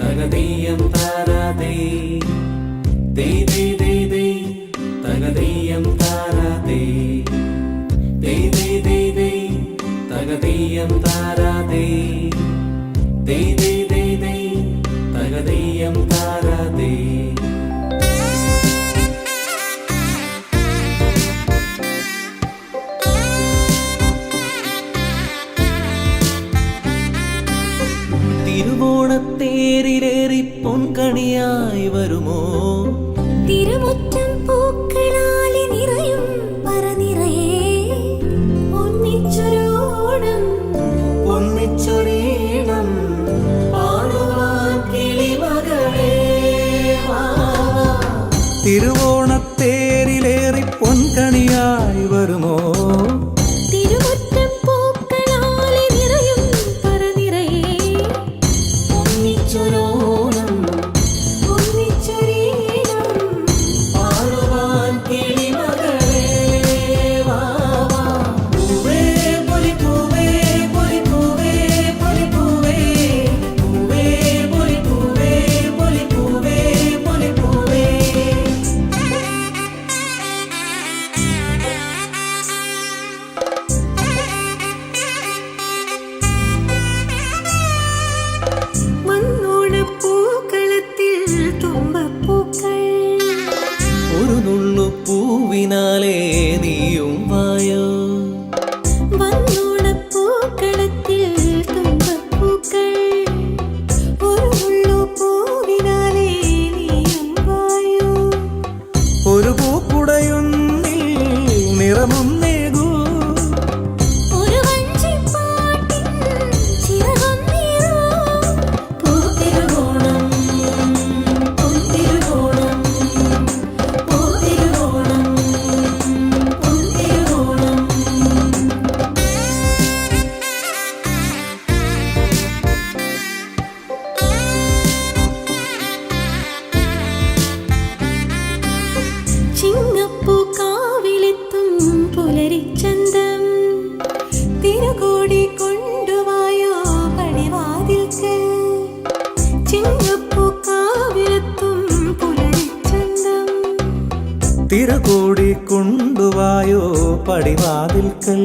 തകതീയം താരാതേ ദേ ദേ ദേ ദേ തകതീയം താരാതേ ദേ ദേ ദേ ദേ തകതീയം താരാതേ ദേ ദേ ദേ ദേ തകതീയം താരാതേ തിരുവോണത്തേരിലേറി പൊൻകണിയായി വരുമോ തിരുമുറ്റം പൂക്കളാലെ നിറയും പറനിറയെ ഒന്നിച്ചൊരോണം ഒന്നിച്ചൊരീണം പാടുവാൻ കിളിമകളേ തിരുവോണത്തേരിലേറി പൊൻകണിയായി വരുമോ തിരുമുറ്റം പൂക്കളാലെ നിറയും പറനിറയെ ഒന്നിച്ചൊരോണം ഒന്നിച്ചൊരീണം പാടുവാൻ കിളിമകളേ പൂവേ പൊലിപ്പൂവേ പൊലിപ്പൂവേ പൊലിപ്പൂവേ പൂവേ പൊലിപ്പൂവേ പൊലിപ്പൂവേ പൊലിപ്പൂവേ മണ്ണോണപ്പൂക്കളത്തിൽ തുമ്പപ്പൂക്കൾ ഒരു നുള്ളു പൂവിനാലേ നീയും വായോ മണ്ണോണപ്പൂക്കളത്തിൽ തുമ്പപ്പൂക്കൾ ഒരു മുള്ളു പൂവിനാലെ നീയും വായോ ഒരു പൂക്കുടയൊന്നിൽ നിറമൊന്നേകൂ ഒരു വഞ്ചിപ്പാട്ടിൻ ചിറകൊന്നീറോ പൂത്തിരുവോണം പൊന്തിരുവോണം പൂത്തിരുവോണം പൊന്തിരുവോണം ചിങ്ങപ്പൂക്കാവിലെത്തും പുലരിച്ചന്തം തിരുകോടി കൊണ്ടുവായോ പടിവാതിൽക്ക് ചിങ്ങപ്പൂക്കാവിലെത്തും പുലരിച്ചന്തം തിരകോടി കൊണ്ടുവായോ പടിവാതിൽക്കൽ